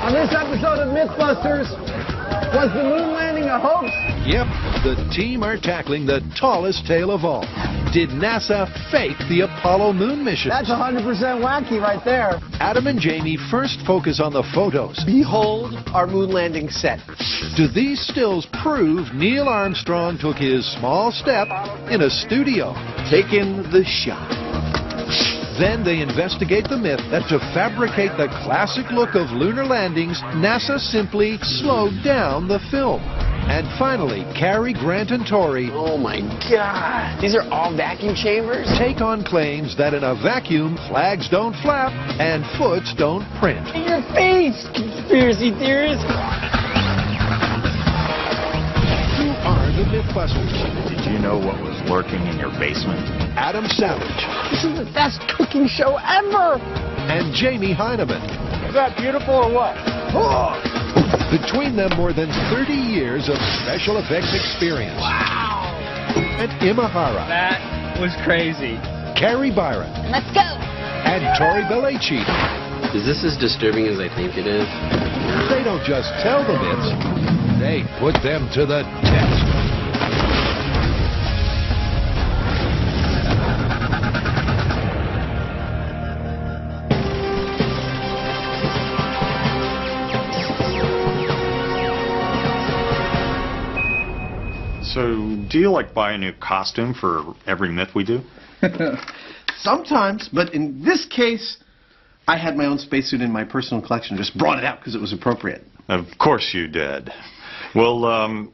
On this episode of Mythbusters, was the moon landing a hoax? Yep, the team are tackling the tallest tale of all. Did NASA fake the Apollo moon mission? That's 100% wacky right there. Adam and Jamie first focus on the photos. Behold our moon landing set. Do these stills prove Neil Armstrong took his small step in a studio? Taking the shot. Then they investigate the myth that to fabricate the classic look of lunar landings, NASA simply slowed down the film. And finally, Cary, Grant, and Tori, Oh my God. These are all vacuum chambers? take on claims that in a vacuum, flags don't flap and foots don't print. In your face, conspiracy theorists. Who are the Mythbusters? Did you know what was lurking in your basement? Adam Savage This is the best cooking show ever. and Jamie Heineman. Is that beautiful or what? Between them, more than 30 years of special effects experience. Wow. And Imahara, That was crazy. Carrie Byron, Let's go. and Tori Belleci. Is this as disturbing as I think it is? They don't just tell the myths, they put them to the test. So, do you buy a new costume for every myth we do? Sometimes, but in this case, I had my own spacesuit in my personal collection. Just brought it out because it was appropriate. Of course you did. Well,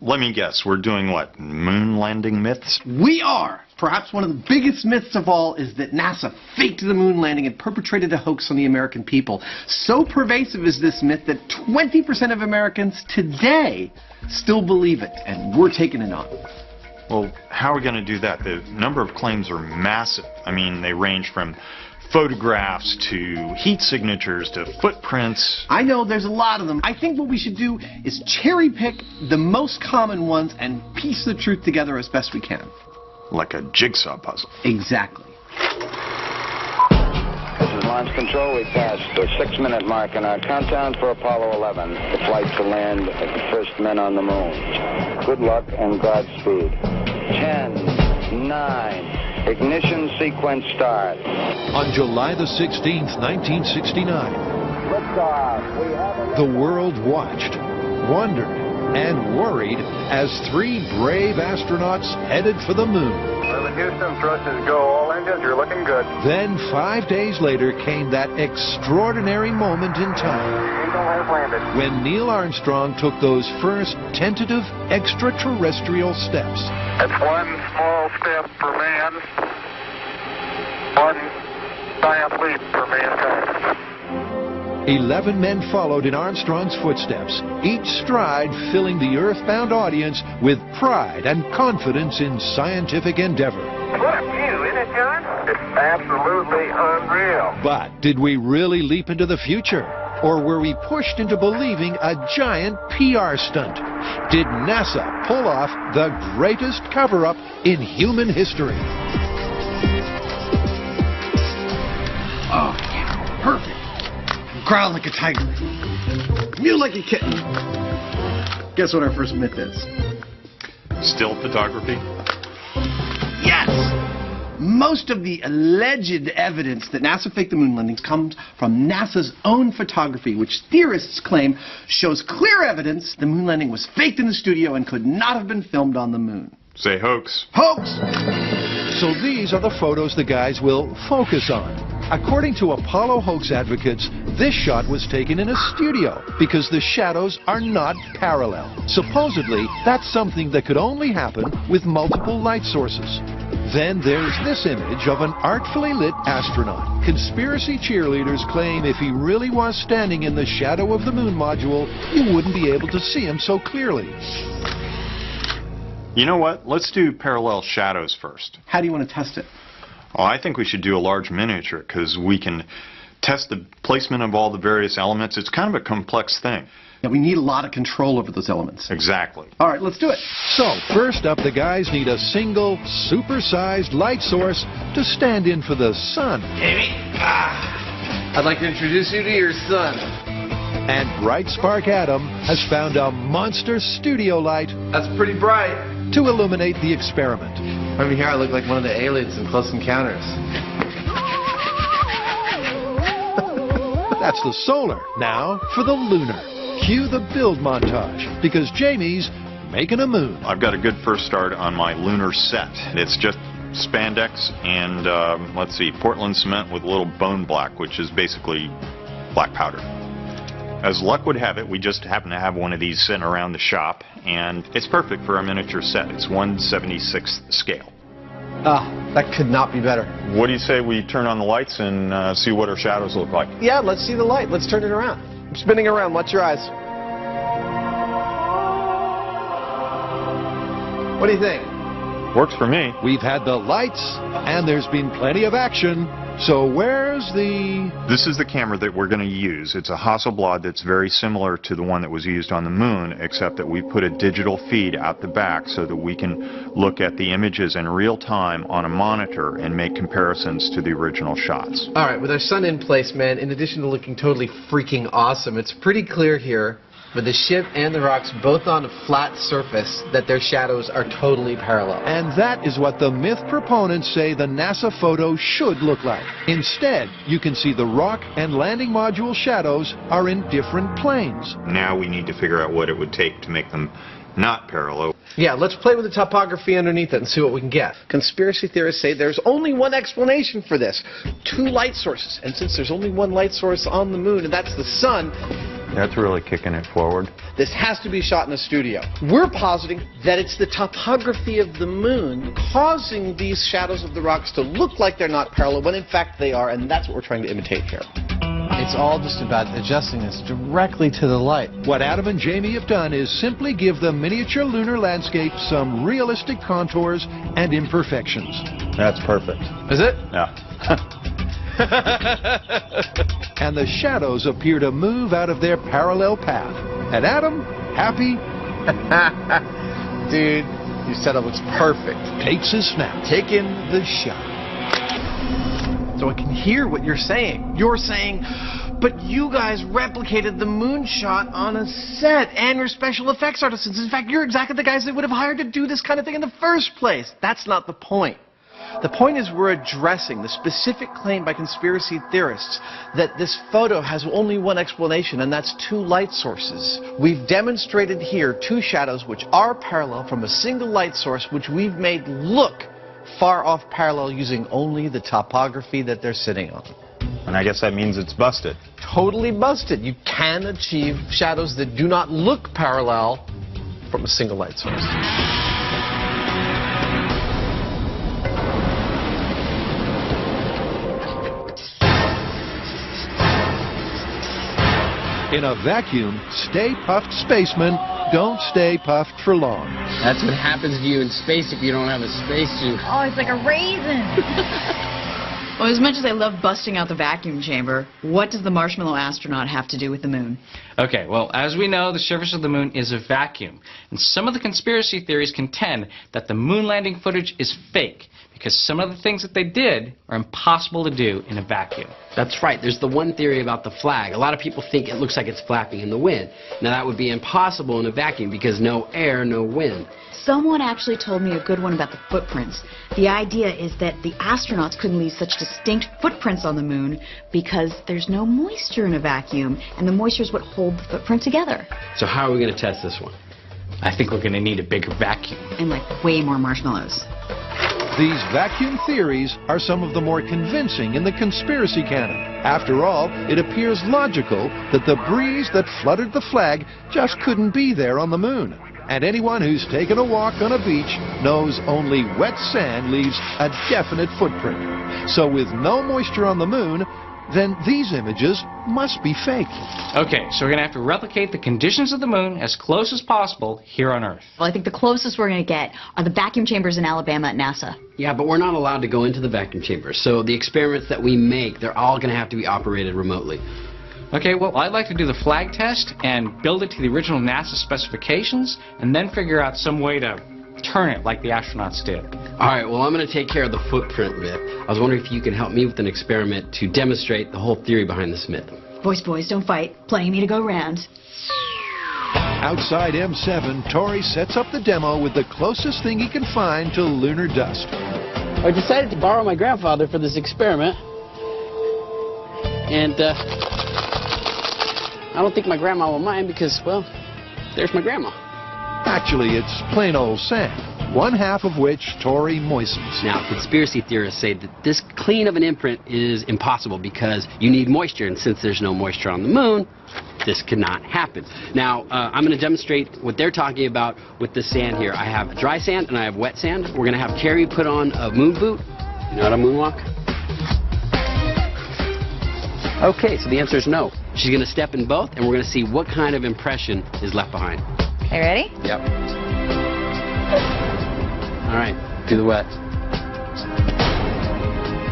let me guess. We're doing what? Moon landing myths? We are! Perhaps one of the biggest myths of all is that NASA faked the moon landing and perpetrated a hoax on the American people. So pervasive is this myth that 20% of Americans today still believe it, and we're taking it on. Well, how are we going to do that? The number of claims are massive. I mean, they range from photographs to heat signatures to footprints. I know there's a lot of them. I think what we should do is cherry pick the most common ones and piece the truth together as best we can. Like a jigsaw puzzle. Exactly. This is launch control. We passed the 6-minute mark in our countdown for Apollo 11, the flight to land of the first men on the moon. Good luck and Godspeed. 10, 9, ignition sequence start. On July the 16th, 1969, Liftoff. We have a the world watched, wondered, and worried as 3 brave astronauts headed for the moon. Houston, thrusters go. All engines, you're looking good. Then 5 days later came that extraordinary moment in time Eagle has landed. when Neil Armstrong took those first tentative extraterrestrial steps. It's one small step for man, one giant leap for mankind. 11 men followed in Armstrong's footsteps, each stride filling the earthbound audience with pride and confidence in scientific endeavor. What a view, isn't it, John? It's absolutely unreal. But did we really leap into the future? Or were we pushed into believing a giant PR stunt? Did NASA pull off the greatest cover-up in human history? Oh, yeah, perfect. Growl like a tiger. Mew like a kitten. Guess what our first myth is? Still photography? Yes! Most of the alleged evidence that NASA faked the moon landings comes from NASA's own photography, which theorists claim shows clear evidence the moon landing was faked in the studio and could not have been filmed on the moon. Say hoax. Hoax! So these are the photos the guys will focus on. According to Apollo hoax advocates, this shot was taken in a studio because the shadows are not parallel. Supposedly, that's something that could only happen with multiple light sources. Then there's this image of an artfully lit astronaut. Conspiracy cheerleaders claim if he really was standing in the shadow of the moon module, you wouldn't be able to see him so clearly. You know what? Let's do parallel shadows first. How do you want to test it? Oh, I think we should do a large miniature because we can test the placement of all the various elements. It's kind of a complex thing. Yeah, we need a lot of control over those elements. Exactly. All right, let's do it. So, first up, the guys need a single, super-sized light source to stand in for the sun. Amy, I'd like to introduce you to your son. And Bright Spark Adam has found a monster studio light That's pretty bright. to illuminate the experiment. Over here, I look like one of the aliens in Close Encounters. That's the solar. Now for the lunar. Cue the build montage, because Jamie's making a moon. I've got a good first start on my lunar set. It's just spandex and, let's see, Portland cement with a little bone black, which is basically black powder. As luck would have it, we just happen to have one of these sitting around the shop, and it's perfect for a miniature set. It's 1/76th scale. That could not be better. What do you say we turn on the lights and see what our shadows look like? Yeah, let's see the light. Let's turn it around. I'm spinning around. Watch your eyes. What do you think? Works for me. We've had the lights, and there's been plenty of action. So where's the... This is the camera that we're going to use. It's a Hasselblad that's very similar to the one that was used on the moon, except that we put a digital feed out the back so that we can look at the images in real time on a monitor and make comparisons to the original shots. All right, with our sun in place, man, in addition to looking totally freaking awesome, it's pretty clear here, with the ship and the rocks both on a flat surface, that their shadows are totally parallel. And that is what the myth proponents say the NASA photo should look like. Instead, you can see the rock and landing module shadows are in different planes. Now we need to figure out what it would take to make them not parallel. Yeah, let's play with the topography underneath it and see what we can get. Conspiracy theorists say there's only one explanation for this. 2 light sources. And since there's only one light source on the moon, and that's the sun, That's really kicking it forward. this has to be shot in a studio. We're positing that it's the topography of the moon causing these shadows of the rocks to look like they're not parallel, when in fact they are, and that's what we're trying to imitate here. It's all just about adjusting this directly to the light. What Adam and Jamie have done is simply give the miniature lunar landscape some realistic contours and imperfections. That's perfect. Is it? Yeah. And the shadows appear to move out of their parallel path. And Adam, happy, Dude, your setup looks perfect. takes his snap. Taking the shot. So I can hear what you're saying. You're saying, but you guys replicated the moon shot on a set, and you're special effects artisans. In fact, you're exactly the guys they would have hired to do this kind of thing in the first place. That's not the point. The point is we're addressing the specific claim by conspiracy theorists that this photo has only one explanation, and that's 2 light sources. We've demonstrated here 2 shadows which are parallel from a single light source, which we've made look far off parallel using only the topography that they're sitting on. And I guess that means it's busted. Totally busted. You can achieve shadows that do not look parallel from a single light source. In a vacuum, stay puffed spacemen don't stay puffed for long. That's what happens to you in space if you don't have a spacesuit. Oh, it's like a raisin. Well, as much as I love busting out the vacuum chamber, what does the marshmallow astronaut have to do with the moon? Okay, well, as we know, the surface of the moon is a vacuum. And some of the conspiracy theories contend that the moon landing footage is fake, because some of the things that they did are impossible to do in a vacuum. That's right. There's the one theory about the flag. A lot of people think it looks like it's flapping in the wind. Now, that would be impossible in a vacuum because no air, no wind. Someone actually told me a good one about the footprints. The idea is that the astronauts couldn't leave such distinct footprints on the moon because there's no moisture in a vacuum, and the moisture is what holds the footprint together. So how are we going to test this one? I think we're going to need a bigger vacuum. And like way more marshmallows. These vacuum theories are some of the more convincing in the conspiracy canon. After all, it appears logical that the breeze that fluttered the flag just couldn't be there on the moon. And anyone who's taken a walk on a beach knows only wet sand leaves a definite footprint. So with no moisture on the moon, then these images must be fake. Okay, so we're going to have to replicate the conditions of the moon as close as possible here on Earth. Well, I think the closest we're going to get are the vacuum chambers in Alabama at NASA. Yeah, but we're not allowed to go into the vacuum chamber. So the experiments that we make, they're all going to have to be operated remotely. Okay, well, I'd like to do the flag test and build it to the original NASA specifications and then figure out some way to turn it like the astronauts did. All right, well, I'm going to take care of the footprint myth. I was wondering if you can help me with an experiment to demonstrate the whole theory behind this myth. Boys, don't fight. Plenty me to go round. Outside M7, Tori sets up the demo with the closest thing he can find to lunar dust. I decided to borrow my grandfather for this experiment. And I don't think my grandma will mind because, well, there's my grandma. Actually, it's plain old sand, one half of which Tori moistens. Now, conspiracy theorists say that this clean of an imprint is impossible because you need moisture, and since there's no moisture on the moon, this cannot happen. Now, I'm going to demonstrate what they're talking about with the sand here. I have dry sand and I have wet sand. We're going to have Carrie put on a moon boot. You know how to moonwalk? Okay, so the answer is no. She's going to step in both, and we're going to see what kind of impression is left behind. Okay, ready? Yep. All right, do the wet.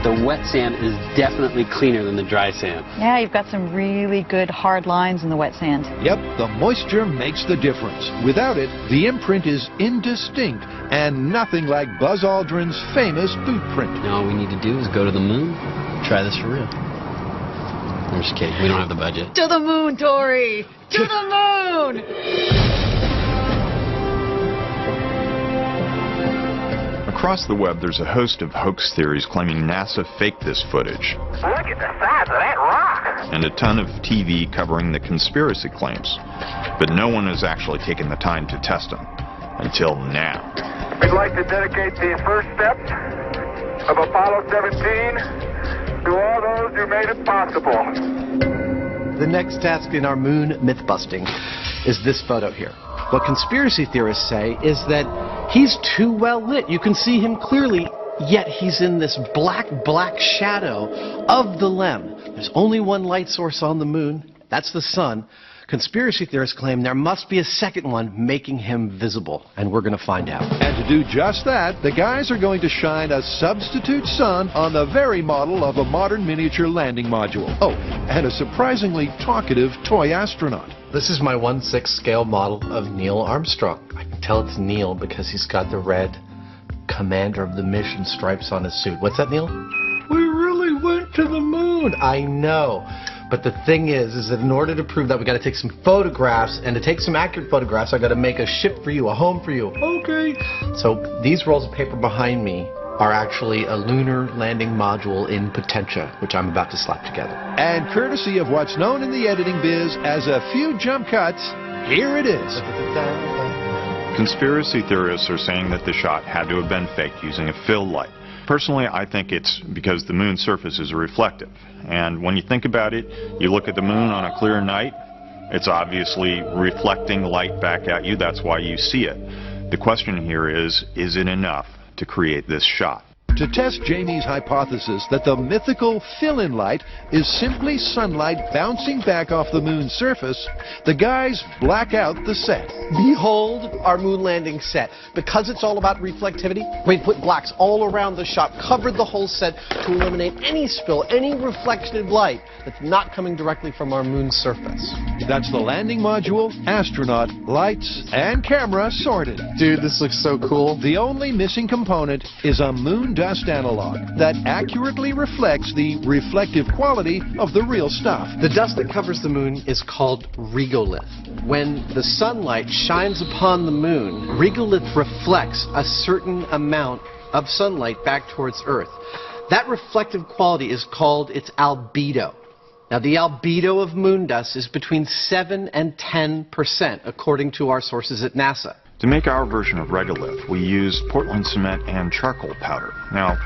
The wet sand is definitely cleaner than the dry sand. Yeah, you've got some really good hard lines in the wet sand. Yep, the moisture makes the difference. Without it, the imprint is indistinct and nothing like Buzz Aldrin's famous boot print. Now all we need to do is go to the moon, try this for real. I'm just kidding, we don't have the budget. To the moon, Tori! To the moon! Across the web, there's a host of hoax theories claiming NASA faked this footage. Look at the size of that rock! And a ton of TV covering the conspiracy claims. But no one has actually taken the time to test them. Until now. We'd like to dedicate the first steps of Apollo 17 to all those who made it possible. The next task in our moon myth-busting is this photo here. What conspiracy theorists say is that he's too well lit. You can see him clearly, yet he's in this black shadow of the LEM. There's only one light source on the moon. That's the sun. Conspiracy theorists claim there must be a second one making him visible, and we're going to find out. And to do just that, the guys are going to shine a substitute sun on the very model of a modern miniature landing module. Oh, and a surprisingly talkative toy astronaut. This is my 1/6 scale model of Neil Armstrong. I can tell it's Neil because he's got the red Commander of the Mission stripes on his suit. What's that, Neil? We really went to the moon. I know. But the thing is that in order to prove that, we got to take some photographs, and to take some accurate photographs, I got to make a ship for you, a home for you. Okay. So these rolls of paper behind me are actually a lunar landing module in Potentia, which I'm about to slap together. And courtesy of what's known in the editing biz as a few jump cuts, here it is. Conspiracy theorists are saying that the shot had to have been faked using a fill light. Personally, I think it's because the moon's surface is reflective. And when you think about it, you look at the moon on a clear night, it's obviously reflecting light back at you. That's why you see it. The question here is it enough to create this shot? To test Jamie's hypothesis that the mythical fill-in light is simply sunlight bouncing back off the moon's surface, the guys black out the set. Behold our moon landing set. Because it's all about reflectivity, we put blacks all around the shot, covered the whole set to eliminate any spill, any reflected light that's not coming directly from our moon's surface. That's the landing module, astronaut, lights, and camera sorted. Dude, this looks so cool. The only missing component is a moon dust analog that accurately reflects the reflective quality of the real stuff. The dust that covers the moon is called regolith. When the sunlight shines upon the moon, regolith reflects a certain amount of sunlight back towards Earth. That reflective quality is called its albedo. Now, the albedo of moon dust is between 7 and 10%, according to our sources at NASA. To make our version of regolith, we used Portland cement and charcoal powder. Now,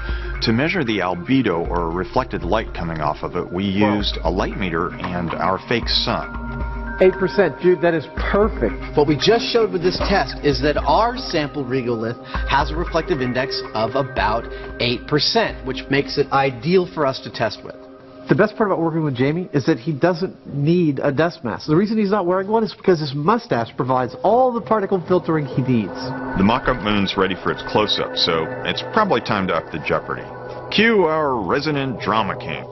to measure the albedo, or reflected light coming off of it, we used a light meter and our fake sun. 8%, dude, that is perfect. What we just showed with this test is that our sample regolith has a reflective index of about 8%, which makes it ideal for us to test with. The best part about working with Jamie is that he doesn't need a dust mask. The reason he's not wearing one is because his mustache provides all the particle filtering he needs. The mock-up moon's ready for its close-up, so it's probably time to up the jeopardy. Cue our resident drama king.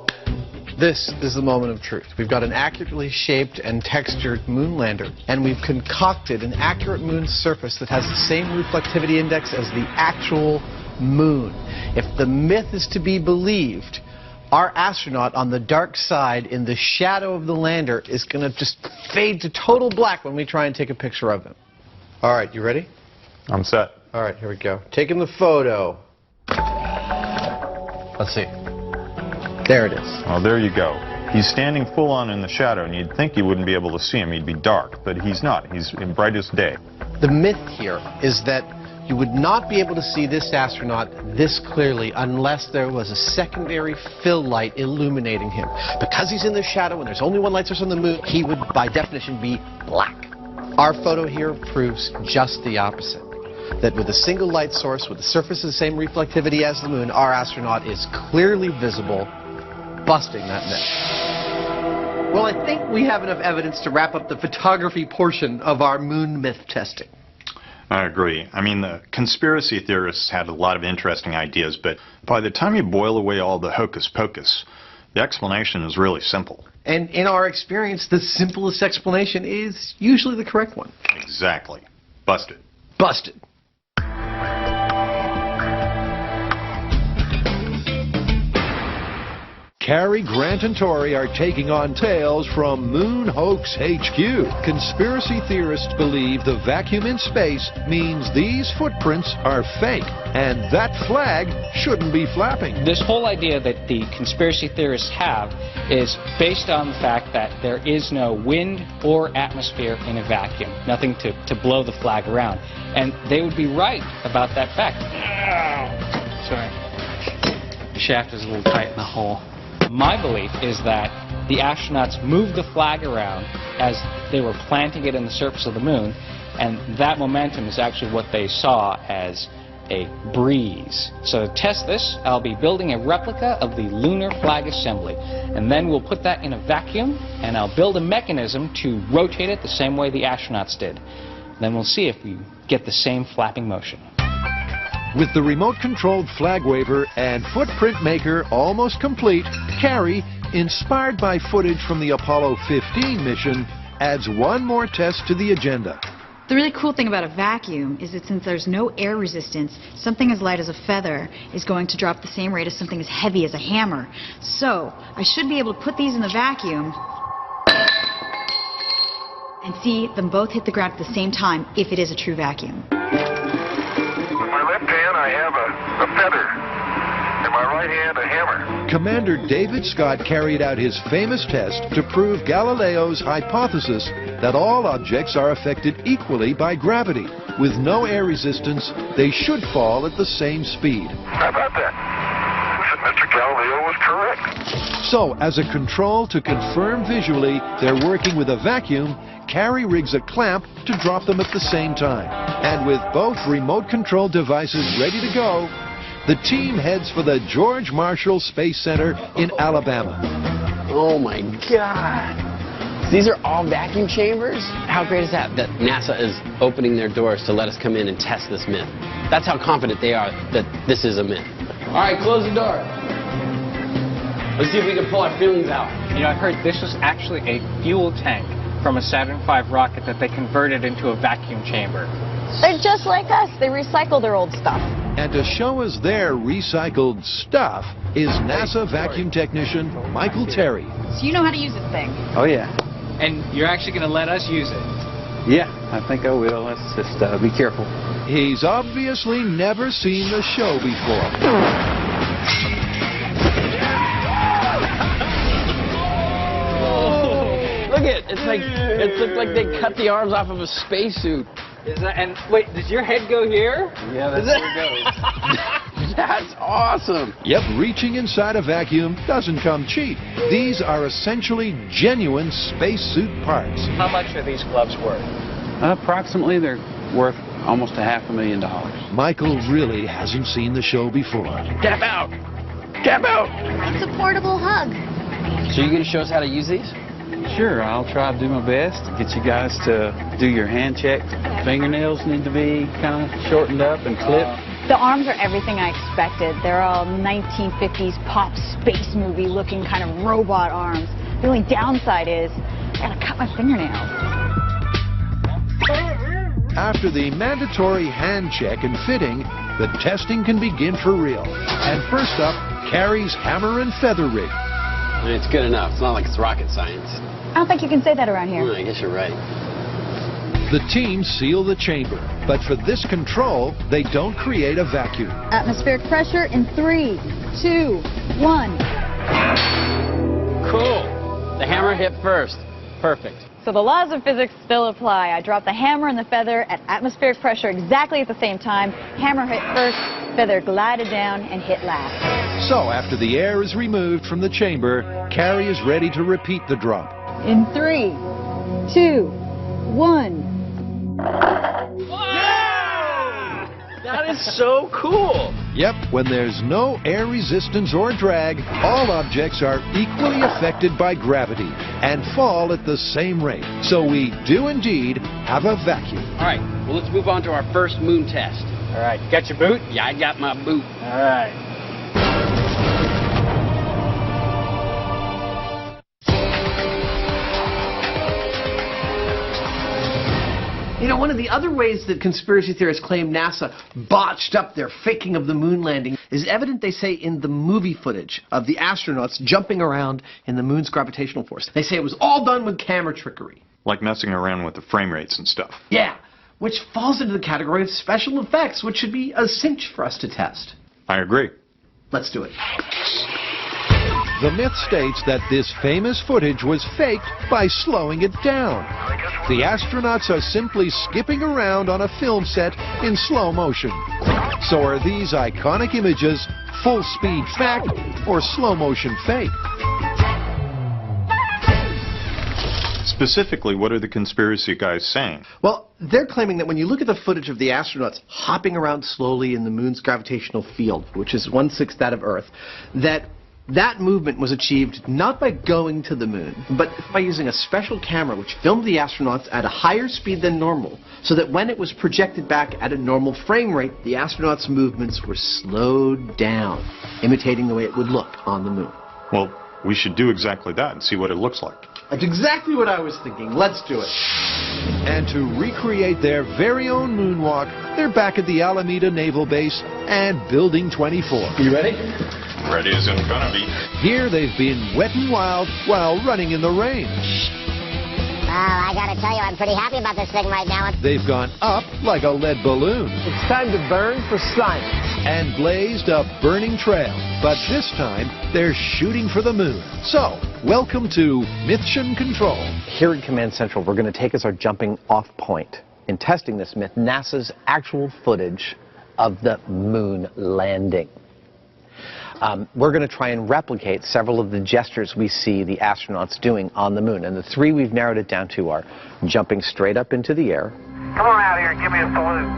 This is the moment of truth. We've got an accurately shaped and textured moon lander, and we've concocted an accurate moon surface that has the same reflectivity index as the actual moon. If the myth is to be believed, our astronaut on the dark side in the shadow of the lander is going to just fade to total black when we try and take a picture of him. All right, you ready? I'm set. All right, here we go. Taking the photo. Let's see. There it is. Oh, there you go. He's standing full on in the shadow, and you'd think you wouldn't be able to see him. He'd be dark, but he's not. He's in brightest day. The myth here is that you would not be able to see this astronaut this clearly unless there was a secondary fill light illuminating him. Because he's in the shadow and there's only one light source on the moon, he would, by definition, be black. Our photo here proves just the opposite. That with a single light source, with the surface of the same reflectivity as the moon, our astronaut is clearly visible, busting that myth. Well, I think we have enough evidence to wrap up the photography portion of our moon myth testing. I agree. I mean, the conspiracy theorists had a lot of interesting ideas, but by the time you boil away all the hocus pocus, the explanation is really simple. And in our experience, the simplest explanation is usually the correct one. Exactly. Busted. Busted. Cary, Grant, and Torrey are taking on tales from Moon Hoax HQ. Conspiracy theorists believe the vacuum in space means these footprints are fake, and that flag shouldn't be flapping. This whole idea that the conspiracy theorists have is based on the fact that there is no wind or atmosphere in a vacuum, nothing to blow the flag around. And they would be right about that fact. Sorry. The shaft is a little tight in the hole. My belief is that the astronauts moved the flag around as they were planting it in the surface of the moon, and that momentum is actually what they saw as a breeze. So to test this, I'll be building a replica of the lunar flag assembly, and then we'll put that in a vacuum, and I'll build a mechanism to rotate it the same way the astronauts did. Then we'll see if we get the same flapping motion. With the remote-controlled flag waver and footprint maker almost complete, Cary, inspired by footage from the Apollo 15 mission, adds one more test to the agenda. The really cool thing about a vacuum is that since there's no air resistance, something as light as a feather is going to drop the same rate as something as heavy as a hammer. So, I should be able to put these in the vacuum and see them both hit the ground at the same time if it is a true vacuum. In my left hand, I have a feather. In my right hand, a hammer. Commander David Scott carried out his famous test to prove Galileo's hypothesis that all objects are affected equally by gravity. With no air resistance, they should fall at the same speed. How about that? Mr. Galileo was correct. So, as a control to confirm visually they're working with a vacuum, Cary rigs a clamp to drop them at the same time. And with both remote-controlled devices ready to go, the team heads for the George Marshall Space Center in Alabama. Oh my God. These are all vacuum chambers? How great is that? That NASA is opening their doors to let us come in and test this myth. That's how confident they are that this is a myth. All right, close the door. Let's see if we can pull our feelings out. You know, I heard this was actually a fuel tank from a Saturn V rocket that they converted into a vacuum chamber. They're just like us. They recycle their old stuff. And to show us their recycled stuff is NASA vacuum technician Michael Terry. So you know how to use this thing? Oh, yeah. And you're actually going to let us use it? Yeah, I think I will. Let's just be careful. He's obviously never seen the show before. Look at it. It looks like they cut the arms off of a spacesuit. Is that, and wait, does your head go here? Yeah, that's where it goes. That's awesome. Yep, reaching inside a vacuum doesn't come cheap. These are essentially genuine spacesuit parts. How much are these gloves worth? Approximately, they're worth almost $500,000. Michael really hasn't seen the show before. Tap out. Tap out. It's a portable hug. So you're going to show us how to use these? Sure, I'll try to do my best to get you guys to do your hand check. Fingernails need to be kind of shortened up and clipped. The arms are everything I expected. They're all 1950s pop space movie looking kind of robot arms. The only downside is I gotta cut my fingernails. After the mandatory hand check and fitting, the testing can begin for real. And first up, Carrie's hammer and feather rig. It's good enough. It's not like it's rocket science. I don't think you can say that around here. I guess you're right. The team seal the chamber, but for this control, they don't create a vacuum. Atmospheric pressure in 3, 2, 1. Cool. The hammer hit first. Perfect. So the laws of physics still apply. I dropped the hammer and the feather at atmospheric pressure exactly at the same time. Hammer hit first, feather glided down and hit last. So after the air is removed from the chamber, Carrie is ready to repeat the drop. In 3, 2, 1. That is so cool. Yep, when there's no air resistance or drag, all objects are equally affected by gravity and fall at the same rate. So we do indeed have a vacuum. All right, well, let's move on to our first moon test. All right, got your boot? Yeah, I got my boot. All right. You know, one of the other ways that conspiracy theorists claim NASA botched up their faking of the moon landing is evident, they say, in the movie footage of the astronauts jumping around in the moon's gravitational force. They say it was all done with camera trickery. Like messing around with the frame rates and stuff. Yeah, which falls into the category of special effects, which should be a cinch for us to test. I agree. Let's do it. The myth states that this famous footage was faked by slowing it down. The astronauts are simply skipping around on a film set in slow motion. So are these iconic images full-speed fact or slow-motion fake? Specifically, what are the conspiracy guys saying? Well, they're claiming that when you look at the footage of the astronauts hopping around slowly in the moon's gravitational field, which is 1/6 that of Earth, that movement was achieved not by going to the moon, but by using a special camera which filmed the astronauts at a higher speed than normal, so that when it was projected back at a normal frame rate, the astronauts' movements were slowed down, imitating the way it would look on the moon. Well, we should do exactly that and see what it looks like. That's exactly what I was thinking. Let's do it. And to recreate their very own moonwalk, they're back at the Alameda Naval Base and Building 24. You ready? Ready as it's gonna be. Here they've been wet and wild while running in the rain. Well, I gotta tell you, I'm pretty happy about this thing right now. They've gone up like a lead balloon. It's time to burn for science. And blazed a burning trail. But this time, they're shooting for the moon. So, welcome to Mission Control. Here at Command Central, we're going to take as our jumping off point in testing this myth, NASA's actual footage of the moon landing. We're going to try and replicate several of the gestures we see the astronauts doing on the moon. And the three we've narrowed it down to are jumping straight up into the air. Come on out here and give me a salute.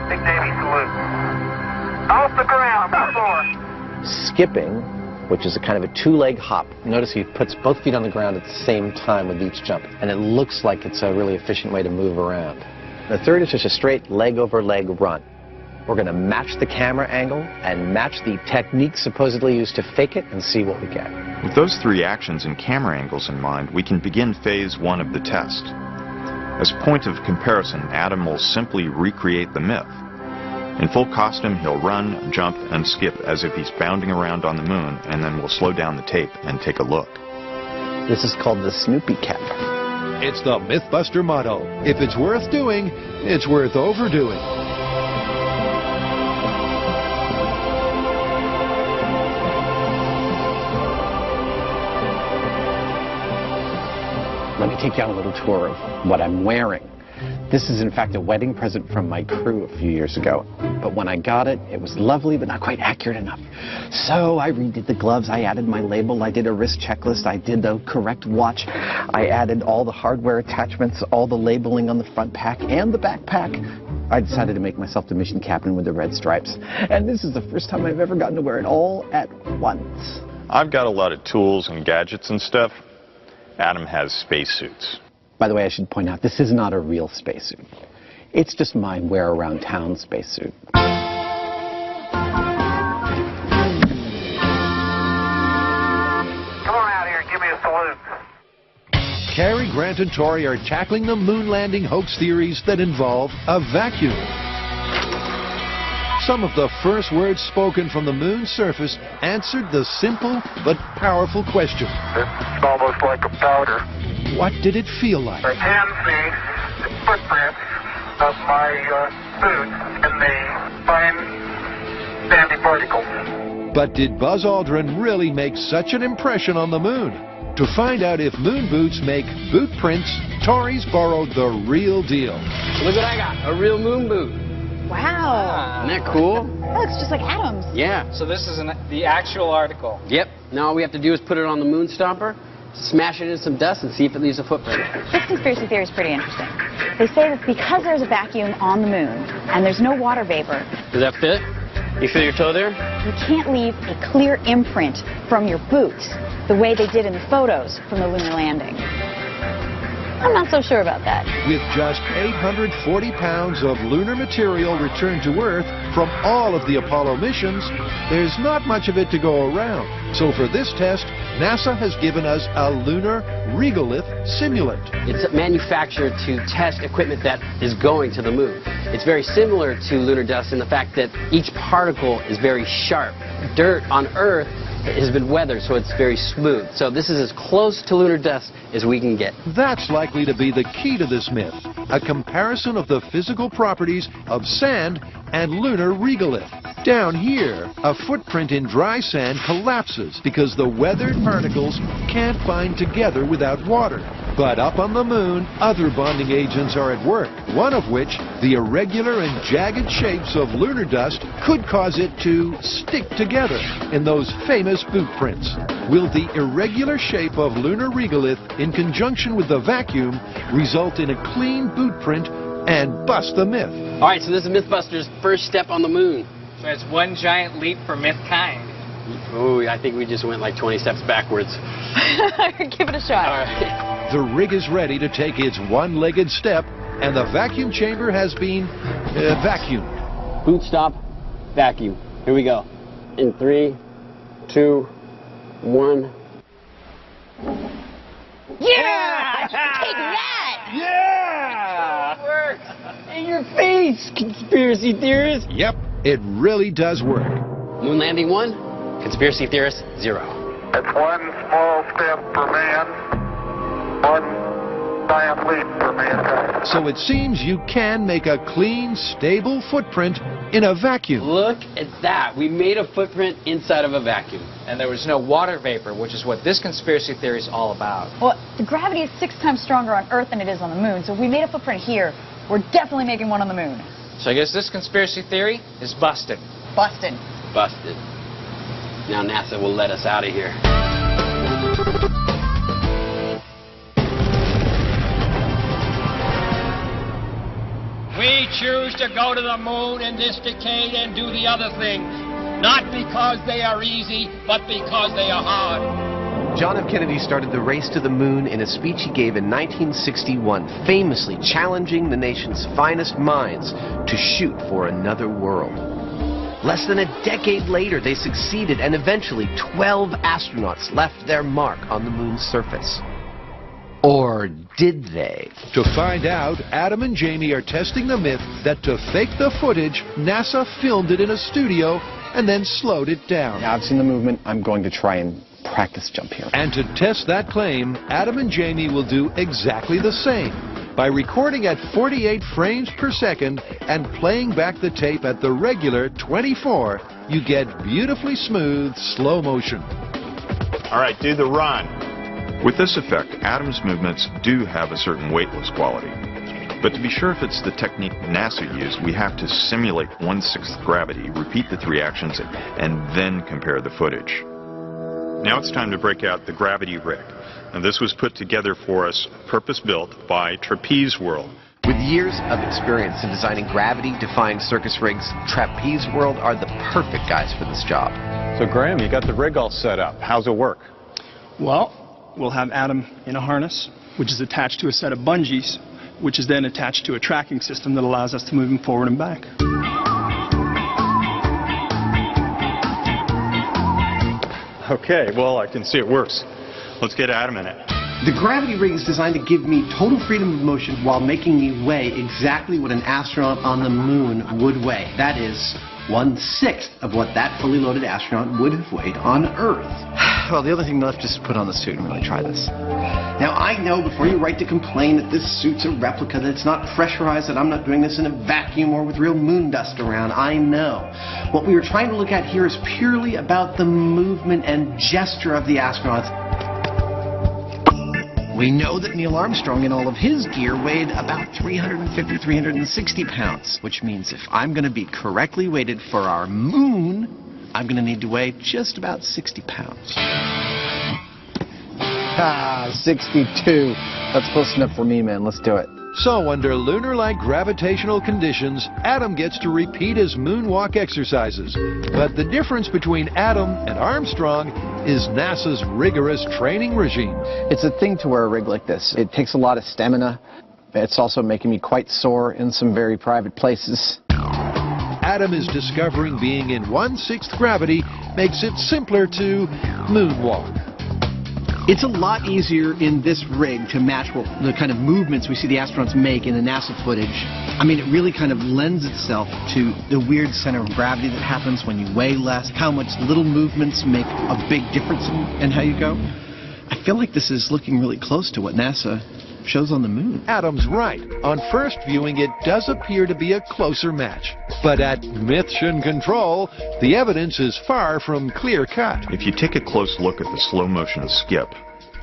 Big Davy salute. Off the ground, before. Skipping, which is a kind of a two-leg hop. Notice he puts both feet on the ground at the same time with each jump. And it looks like it's a really efficient way to move around. The third is just a straight leg-over-leg run. We're going to match the camera angle and match the technique supposedly used to fake it and see what we get. With those three actions and camera angles in mind, we can begin phase one of the test. As a point of comparison, Adam will simply recreate the myth. In full costume, he'll run, jump, and skip as if he's bounding around on the moon, and then we'll slow down the tape and take a look. This is called the Snoopy Cap. It's the Mythbuster motto. If it's worth doing, it's worth overdoing. Let me take you on a little tour of what I'm wearing. This is in fact a wedding present from my crew a few years ago. But when I got it, it was lovely but not quite accurate enough. So I redid the gloves, I added my label, I did a wrist checklist, I did the correct watch, I added all the hardware attachments, all the labeling on the front pack and the backpack. I decided to make myself the mission captain with the red stripes. And this is the first time I've ever gotten to wear it all at once. I've got a lot of tools and gadgets and stuff. Adam has spacesuits. By the way, I should point out, this is not a real spacesuit. It's just my wear-around-town spacesuit. Cary, Grant, and Torrey are tackling the moon landing hoax theories that involve a vacuum. Some of the first words spoken from the moon's surface answered the simple but powerful question. It's almost like a powder. What did it feel like? I can see the footprints of my boots in the fine sandy particles. But did Buzz Aldrin really make such an impression on the moon? To find out if moon boots make boot prints, Torrey's borrowed the real deal. Look what I got, a real moon boot. Wow. Isn't that cool? That looks just like atoms. Yeah. So this is the actual article. Yep. Now all we have to do is put it on the moon stopper, smash it in some dust, and see if it leaves a footprint. This conspiracy theory is pretty interesting. They say that because there's a vacuum on the moon and there's no water vapor. Does that fit? You feel your toe there? You can't leave a clear imprint from your boots the way they did in the photos from the lunar landing. I'm not so sure about that. With just 840 pounds of lunar material returned to Earth from all of the Apollo missions, there's not much of it to go around. So for this test, NASA has given us a lunar regolith simulant. It's manufactured to test equipment that is going to the moon. It's very similar to lunar dust in the fact that each particle is very sharp. Dirt on Earth has been weathered, so it's very smooth. So this is as close to lunar dust as we can get. That's likely to be the key to this myth, a comparison of the physical properties of sand and lunar regolith. Down here, a footprint in dry sand collapses because the weathered particles can't bind together without water. But up on the moon, other bonding agents are at work, one of which, the irregular and jagged shapes of lunar dust, could cause it to stick together in those famous boot prints. Will the irregular shape of lunar regolith, in conjunction with the vacuum, result in a clean boot print and bust the myth? All right, so this is Mythbusters' first step on the moon. So it's one giant leap for mythkind. Ooh, I think we just went like 20 steps backwards. Give it a shot. All right. The rig is ready to take its one-legged step, and the vacuum chamber has been vacuumed. Boot stop, vacuum. Here we go. In 3, 2, 1. Yeah! Take that! Yeah! Works! In your face, conspiracy theorists! Yep, it really does work. Moon landing 1, conspiracy theorists 0. It's one small step for man, one giant leap for mankind. So it seems you can make a clean, stable footprint in a vacuum. Look at that. We made a footprint inside of a vacuum. And there was no water vapor, which is what this conspiracy theory is all about. Well, the gravity is 6 times stronger on Earth than it is on the moon, so if we made a footprint here, we're definitely making one on the moon. So I guess this conspiracy theory is busted. Busted. Busted. Now NASA will let us out of here. We choose to go to the moon in this decade and do the other things, not because they are easy, but because they are hard. John F. Kennedy started the race to the moon in a speech he gave in 1961, famously challenging the nation's finest minds to shoot for another world. Less than a decade later, they succeeded, and eventually 12 astronauts left their mark on the moon's surface. Or did they? To find out, Adam and Jamie are testing the myth that to fake the footage, NASA filmed it in a studio and then slowed it down. Now I've seen the movement. I'm going to try and practice jump here. And to test that claim, Adam and Jamie will do exactly the same. By recording at 48 frames per second and playing back the tape at the regular 24, you get beautifully smooth slow motion. All right, do the run. With this effect, Adam's movements do have a certain weightless quality. But to be sure if it's the technique NASA used, we have to simulate 1/6 gravity, repeat the 3 actions, and then compare the footage. Now it's time to break out the gravity rig. And this was put together for us, purpose-built by Trapeze World. With years of experience in designing gravity-defying circus rigs, Trapeze World are the perfect guys for this job. So Graham, you got the rig all set up. How's it work? Well, we'll have Adam in a harness, which is attached to a set of bungees, which is then attached to a tracking system that allows us to move him forward and back. Okay, well, I can see it works. Let's get Adam in it. The gravity rig is designed to give me total freedom of motion while making me weigh exactly what an astronaut on the moon would weigh. That is 1/6 of what that fully loaded astronaut would have weighed on Earth. Well, the other thing left is to put on the suit and really try this. Now, I know before you write to complain that this suit's a replica, that it's not pressurized, that I'm not doing this in a vacuum or with real moon dust around. I know. What we were trying to look at here is purely about the movement and gesture of the astronauts. We know that Neil Armstrong in all of his gear weighed about 350, 360 pounds, which means if I'm going to be correctly weighted for our moon, I'm going to need to weigh just about 60 pounds. 62. That's close enough for me, man. Let's do it. So, under lunar-like gravitational conditions, Adam gets to repeat his moonwalk exercises. But the difference between Adam and Armstrong is NASA's rigorous training regime. It's a thing to wear a rig like this. It takes a lot of stamina. It's also making me quite sore in some very private places. Adam is discovering being in 1/6 gravity makes it simpler to moonwalk. It's a lot easier in this rig to match the kind of movements we see the astronauts make in the NASA footage. I mean, it really kind of lends itself to the weird center of gravity that happens when you weigh less, how much little movements make a big difference in how you go. I feel like this is looking really close to what NASA shows on the moon. Adam's right. On first viewing, it does appear to be a closer match. But at Mission Control, the evidence is far from clear-cut. If you take a close look at the slow motion skip,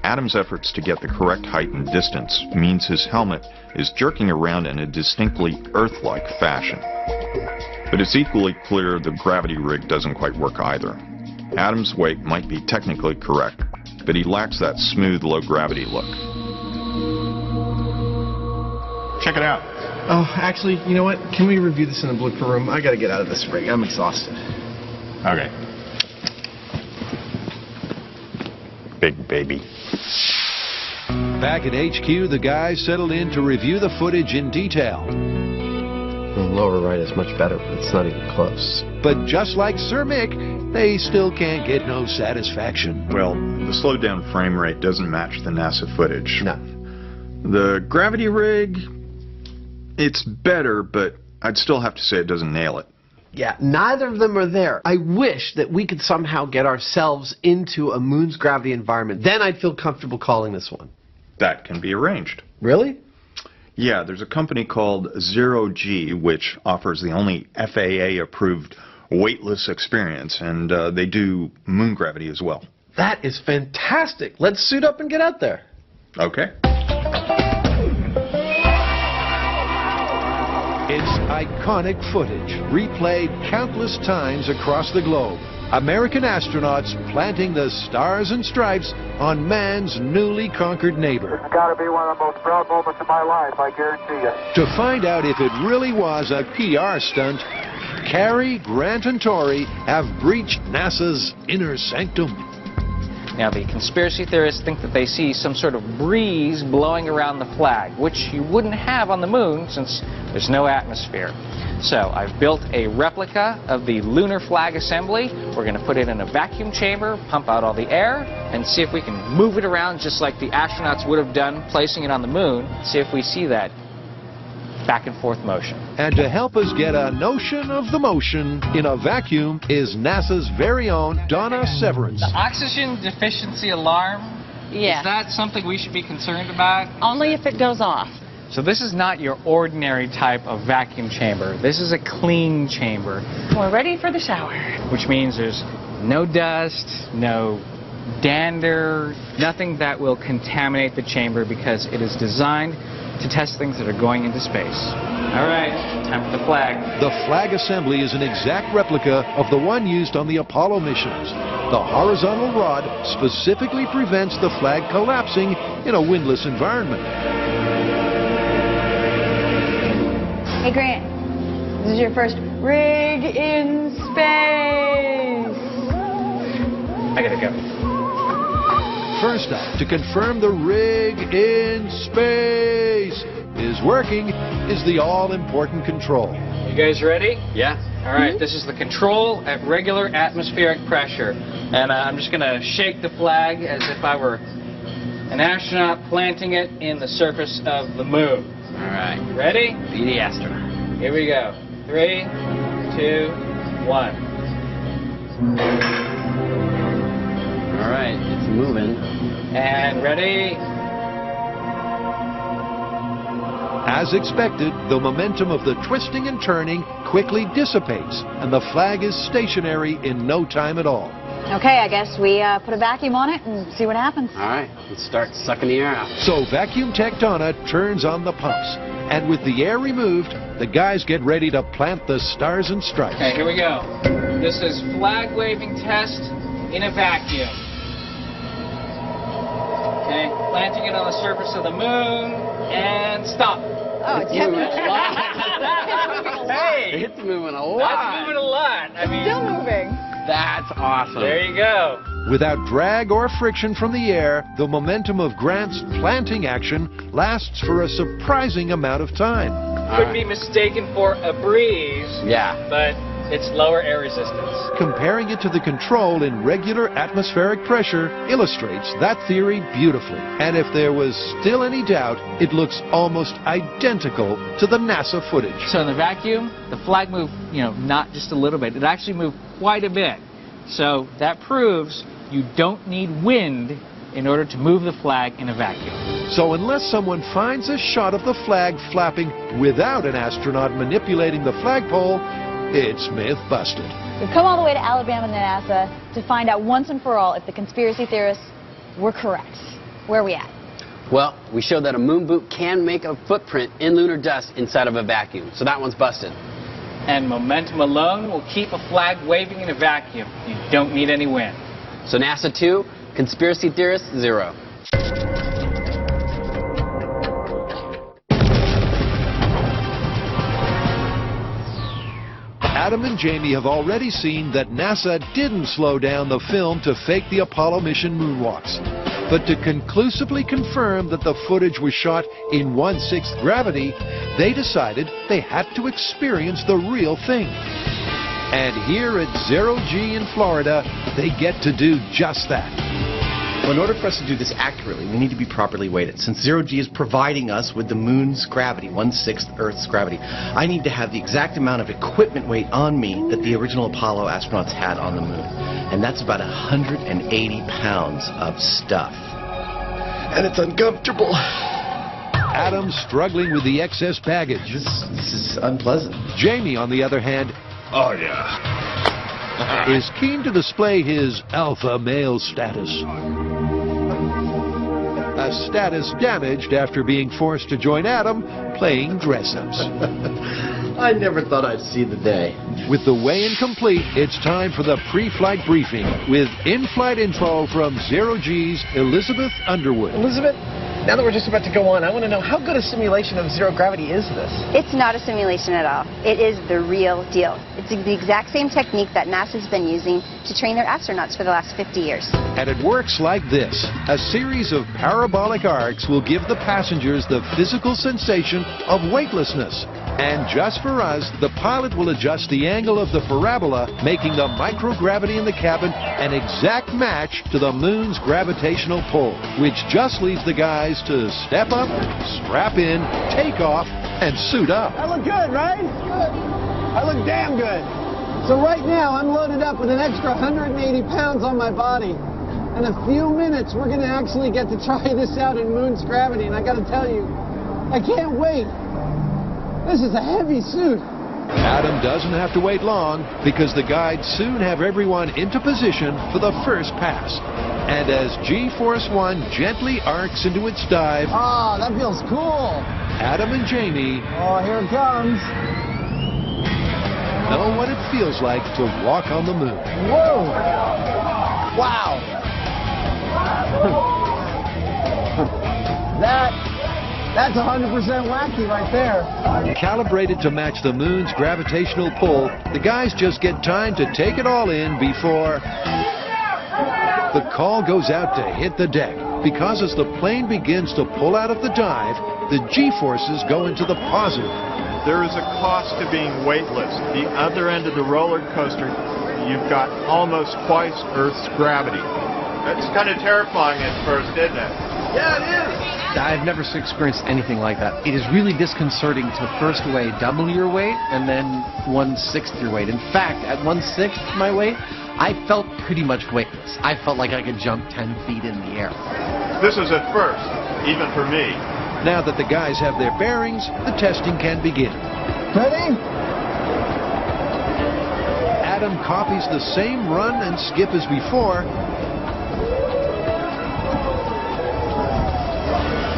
Adam's efforts to get the correct height and distance means his helmet is jerking around in a distinctly Earth-like fashion. But it's equally clear the gravity rig doesn't quite work either. Adam's weight might be technically correct, but he lacks that smooth low-gravity look. Check it out. Oh, actually, you know what? Can we review this in the Blooper room? I gotta get out of this rig. I'm exhausted. Okay. Big baby. Back at HQ, the guys settled in to review the footage in detail. The lower right is much better, but it's not even close. But just like Sir Mick, they still can't get no satisfaction. Well, the slowed down frame rate doesn't match the NASA footage. No. The gravity rig, it's better, but I'd still have to say it doesn't nail it. Yeah, neither of them are there. I wish that we could somehow get ourselves into a moon's gravity environment. Then I'd feel comfortable calling this one. That can be arranged. Really? Yeah, there's a company called Zero G, which offers the only FAA-approved weightless experience, and they do moon gravity as well. That is fantastic. Let's suit up and get out there. Okay. It's iconic footage, replayed countless times across the globe. American astronauts planting the stars and stripes on man's newly conquered neighbor. It's got to be one of the most proud moments of my life, I guarantee you. To find out if it really was a PR stunt, Carrie, Grant, and Tori have breached NASA's inner sanctum. Now, the conspiracy theorists think that they see some sort of breeze blowing around the flag, which you wouldn't have on the moon since there's no atmosphere. So I've built a replica of the lunar flag assembly. We're going to put it in a vacuum chamber, pump out all the air, and see if we can move it around just like the astronauts would have done placing it on the moon. See if we see that back and forth motion. And to help us get a notion of the motion in a vacuum is NASA's very own Donna Severance. The oxygen deficiency alarm, Yeah. is that something we should be concerned about? Only if it goes off. So this is not your ordinary type of vacuum chamber. This is a clean chamber. We're ready for the shower. Which means there's no dust, no dander, nothing that will contaminate the chamber because it is designed to test things that are going into space. All right, time for the flag. The flag assembly is an exact replica of the one used on the Apollo missions. The horizontal rod specifically prevents the flag collapsing in a windless environment. Hey, Grant, this is your first rig in space. I gotta go. First up, to confirm the rig in space is working, is the all-important control. You guys ready? Yeah. All right, this is the control at regular atmospheric pressure. And I'm just going to shake the flag as if I were an astronaut planting it in the surface of the moon. All right. Ready? Be the astronaut. Here we go. 3, 2, 1. All right, it's moving. And ready? As expected, the momentum of the twisting and turning quickly dissipates, and the flag is stationary in no time at all. Okay, I guess we put a vacuum on it and see what happens. All right, let's start sucking the air out. So Vacuum Tech Donna turns on the pumps, and with the air removed, the guys get ready to plant the stars and stripes. Okay, here we go. This is flag waving test in a vacuum. Okay, planting it on the surface of the moon, and stop. Oh, it's moving a lot. Hey, it's moving a lot. That's moving a lot. I mean, still moving. That's awesome. There you go. Without drag or friction from the air, the momentum of Grant's planting action lasts for a surprising amount of time. Could be mistaken for a breeze. Yeah. But it's lower air resistance. Comparing it to the control in regular atmospheric pressure illustrates that theory beautifully. And if there was still any doubt, it looks almost identical to the NASA footage. So in the vacuum, the flag moved, not just a little bit. It actually moved quite a bit. So that proves you don't need wind in order to move the flag in a vacuum. So unless someone finds a shot of the flag flapping without an astronaut manipulating the flagpole, it's myth busted. We've come all the way to Alabama and NASA to find out once and for all if the conspiracy theorists were correct. Where are we at? Well, we showed that a moon boot can make a footprint in lunar dust inside of a vacuum. So that one's busted. And momentum alone will keep a flag waving in a vacuum. You don't need any wind. So NASA 2, conspiracy theorists 0. Adam and Jamie have already seen that NASA didn't slow down the film to fake the Apollo mission moonwalks. But to conclusively confirm that the footage was shot in 1/6 gravity, they decided they had to experience the real thing. And here at 0G in Florida, they get to do just that. Well, in order for us to do this accurately, we need to be properly weighted. Since 0G is providing us with the moon's gravity, 1/6 Earth's gravity, I need to have the exact amount of equipment weight on me that the original Apollo astronauts had on the moon. And that's about 180 pounds of stuff. And it's uncomfortable. Adam's struggling with the excess baggage. This is unpleasant. Jamie, on the other hand, oh yeah, is keen to display his alpha male status. A status damaged after being forced to join Adam playing dress-ups. I never thought I'd see the day. With the weigh-in complete, it's time for the pre-flight briefing with in-flight info from 0G's Elizabeth Underwood. Elizabeth, now that we're just about to go on, I want to know, how good a simulation of zero gravity is this? It's not a simulation at all. It is the real deal. It's the exact same technique that NASA's been using to train their astronauts for the last 50 years. And it works like this. A series of parabolic arcs will give the passengers the physical sensation of weightlessness. And just for us, the pilot will adjust the angle of the parabola, making the microgravity in the cabin an exact match to the moon's gravitational pull, which just leaves the guys to step up, strap in, take off, and suit up. I look good, right? Good. I look damn good. So right now, I'm loaded up with an extra 180 pounds on my body. In a few minutes, we're going to actually get to try this out in moon's gravity, and I got to tell you, I can't wait. This is a heavy suit. Adam doesn't have to wait long because the guides soon have everyone into position for the first pass. And as G-Force 1 gently arcs into its dive... Oh, that feels cool. Adam and Jamie... Oh, here it comes. ...know what it feels like to walk on the moon. Whoa! Wow! That's 100% wacky right there. Calibrated to match the moon's gravitational pull, the guys just get time to take it all in before the call goes out to hit the deck. Because as the plane begins to pull out of the dive, the G-forces go into the positive. There is a cost to being weightless. The other end of the roller coaster, you've got almost twice Earth's gravity. That's kind of terrifying at first, isn't it? Yeah, it is. I've never experienced anything like that. It is really disconcerting to first weigh double your weight and then 1/6 your weight. In fact, at 1/6 my weight, I felt pretty much weightless. I felt like I could jump 10 feet in the air. This is a first, even for me. Now that the guys have their bearings, the testing can begin. Ready? Adam copies the same run and skip as before.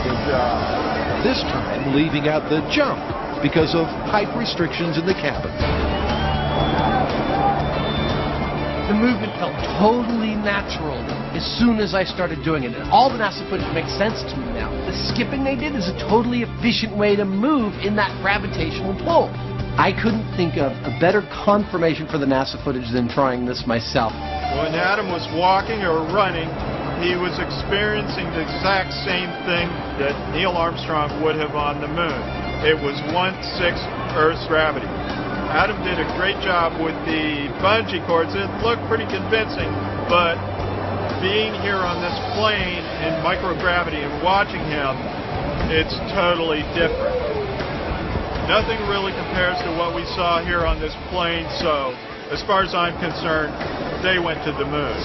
Good job. This time leaving out the jump because of height restrictions in the cabin. The movement felt totally natural as soon as I started doing it. And all the NASA footage makes sense to me now. The skipping they did is a totally efficient way to move in that gravitational pull. I couldn't think of a better confirmation for the NASA footage than trying this myself. When Adam was walking or running, he was experiencing the exact same thing that Neil Armstrong would have on the moon. It was 1/6 Earth's gravity. Adam did a great job with the bungee cords. It looked pretty convincing, but being here on this plane in microgravity and watching him, it's totally different. Nothing really compares to what we saw here on this plane, so as far as I'm concerned, they went to the moon.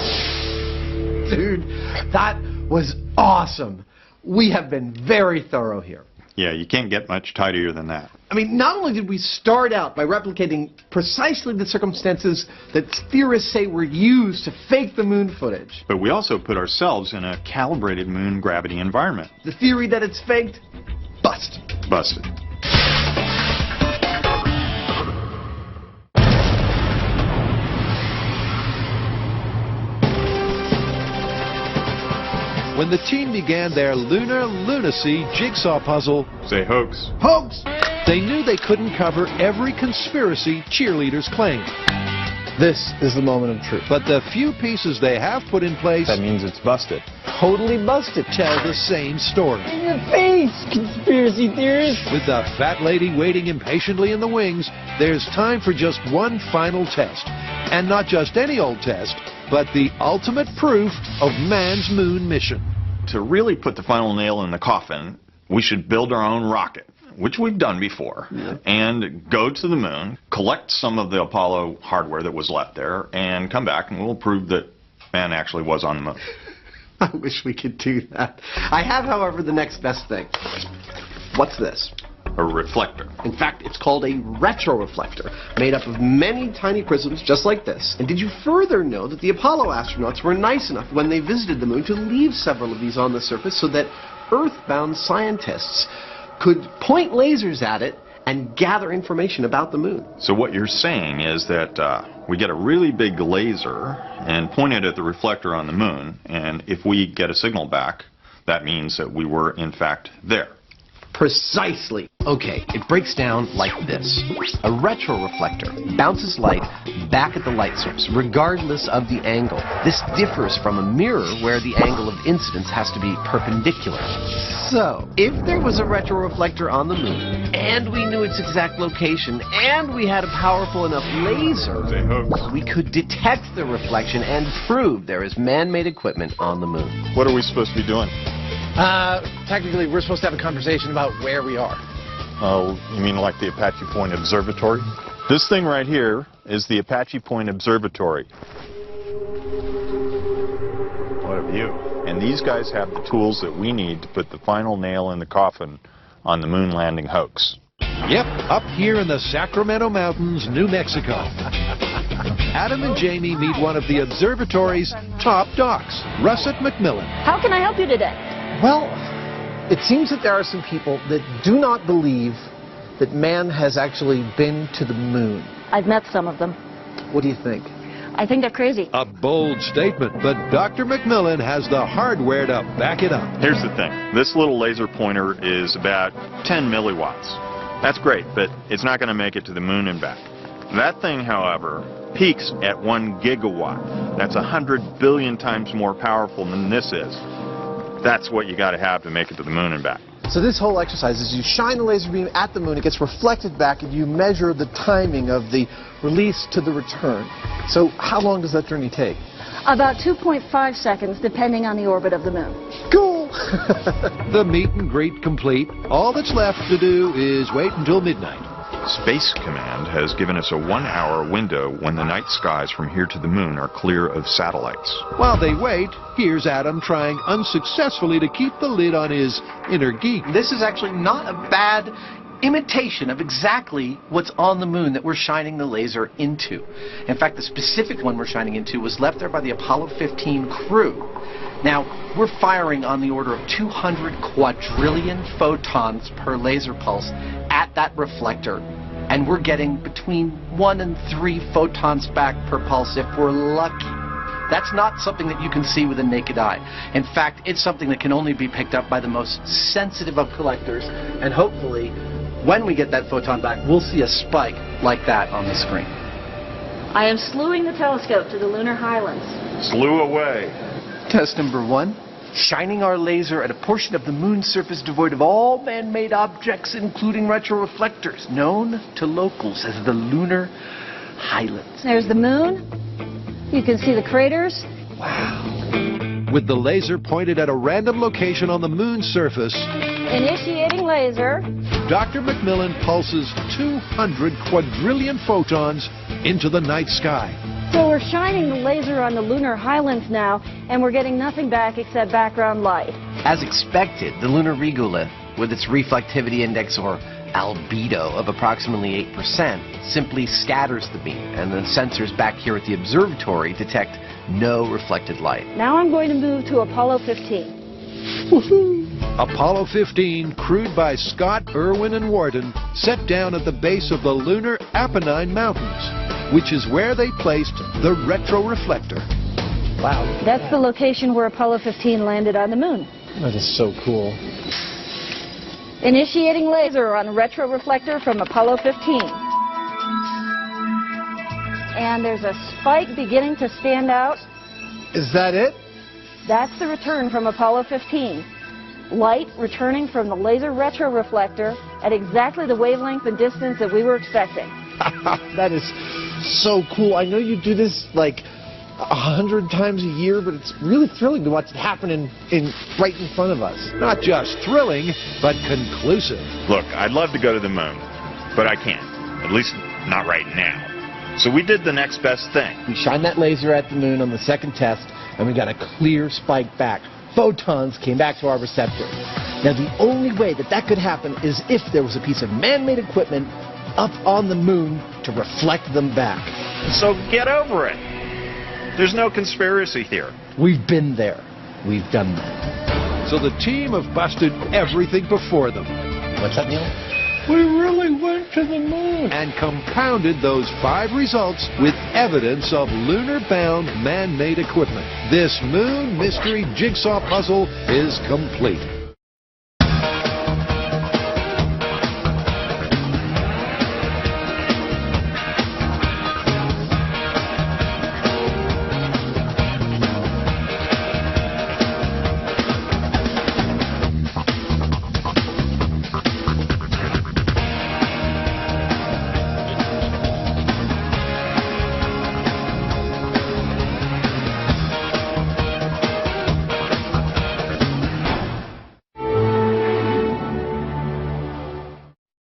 Dude, that was awesome. We have been very thorough here. Yeah, you can't get much tidier than that. I mean, not only did we start out by replicating precisely the circumstances that theorists say were used to fake the moon footage, But we also put ourselves in a calibrated moon gravity environment. the theory that it's faked, busted. Busted. When the team began their lunar lunacy jigsaw puzzle, Say hoax. Hoax! they knew they couldn't cover every conspiracy cheerleaders claim. This is the moment of truth. But the few pieces they have put in place That means it's busted. Totally busted. tell the same story. In your face, conspiracy theorists! With the fat lady waiting impatiently in the wings, there's time for just one final test. And not just any old test, but the ultimate proof of man's moon mission. To really put the final nail in the coffin, we should build our own rocket, which we've done before, and go to the moon, collect some of the Apollo hardware that was left there, and come back, and we'll prove that man actually was on the moon. I wish we could do that. I have, however, the next best thing. What's this? A reflector. In fact, it's called a retroreflector, made up of many tiny prisms just like this. And did you further know that the Apollo astronauts were nice enough when they visited the moon to leave several of these on the surface so that Earth-bound scientists could point lasers at it and gather information about the moon? So what you're saying is that we get a really big laser and point it at the reflector on the moon, and if we get a signal back, that means that we were, in fact, there. Precisely. Okay, it breaks down like this. A retroreflector bounces light back at the light source, regardless of the angle. This differs from a mirror where the angle of incidence has to be perpendicular. So, if there was a retroreflector on the moon, and we knew its exact location, and we had a powerful enough laser, we could detect the reflection and prove there is man-made equipment on the moon. What are we supposed to be doing? Technically, we're supposed to have a conversation about where we are. Oh, you mean like the Apache Point Observatory? This thing right here is the Apache Point Observatory. What a view. And these guys have the tools that we need to put the final nail in the coffin on the moon landing hoax. Yep, up here in the Sacramento Mountains, New Mexico. Adam and Jamie meet one of the observatory's top docs, Russet McMillan. How can I help you today? Well, it seems that there are some people that do not believe that man has actually been to the moon. I've met some of them. What do you think? I think they're crazy. A bold statement, but Dr. McMillan has the hardware to back it up. Here's the thing. This little laser pointer is about 10 milliwatts. That's great, but it's not going to make it to the moon and back. That thing, however, peaks at 1 gigawatt. That's 100 billion times more powerful than this is. That's what you got to have to make it to the moon and back. So this whole exercise is you shine the laser beam at the moon, it gets reflected back, and you measure the timing of the release to the return. So how long does that journey take? About 2.5 seconds, depending on the orbit of the moon. Cool! The meet and greet complete. All that's left to do is wait until midnight. Space Command has given us a 1-hour window when the night skies from here to the moon are clear of satellites. While they wait, here's Adam trying unsuccessfully to keep the lid on his inner geek. This is actually not a bad imitation of exactly what's on the moon that we're shining the laser into. In fact, the specific one we're shining into was left there by the Apollo 15 crew. Now, we're firing on the order of 200 quadrillion photons per laser pulse at that reflector, and we're getting between 1 and 3 photons back per pulse if we're lucky. That's not something that you can see with the naked eye. In fact, it's something that can only be picked up by the most sensitive of collectors, and hopefully, when we get that photon back, we'll see a spike like that on the screen. I am slewing the telescope to the lunar highlands. Slew away. Test number 1. Shining our laser at a portion of the moon's surface devoid of all man-made objects, including retroreflectors, known to locals as the lunar highlands. There's the moon. You can see the craters. Wow. With the laser pointed at a random location on the moon's surface, Initiating laser. Dr. McMillan pulses 200 quadrillion photons into the night sky. So we're shining the laser on the lunar highlands now, and we're getting nothing back except background light. As expected, the lunar regolith, with its reflectivity index or albedo of approximately 8%, simply scatters the beam, and the sensors back here at the observatory detect no reflected light. Now I'm going to move to Apollo 15. Woohoo! Apollo 15, crewed by Scott, Irwin, and Wharton, set down at the base of the lunar Apennine Mountains, which is where they placed the retroreflector. Wow. That's the location where Apollo 15 landed on the moon. That is so cool. Initiating laser on retroreflector from Apollo 15. And there's a spike beginning to stand out. Is that it? That's the return from Apollo 15. Light returning from the laser retroreflector at exactly the wavelength and distance that we were expecting. That is so cool. I know you do this like 100 times a year, but it's really thrilling to watch it happen right in front of us. Not just thrilling, but conclusive. Look, I'd love to go to the moon, but I can't. At least not right now. So we did the next best thing. We shined that laser at the moon on the second test, and we got a clear spike back. Photons came back to our receptor. Now, the only way that that could happen is if there was a piece of man-made equipment up on the moon to reflect them back. So get over it. There's no conspiracy here. We've been there. We've done that. So the team have busted everything before them. What's that, Neil? We really went to the moon. And compounded those 5 results with evidence of lunar-bound man-made equipment. This moon mystery jigsaw puzzle is complete.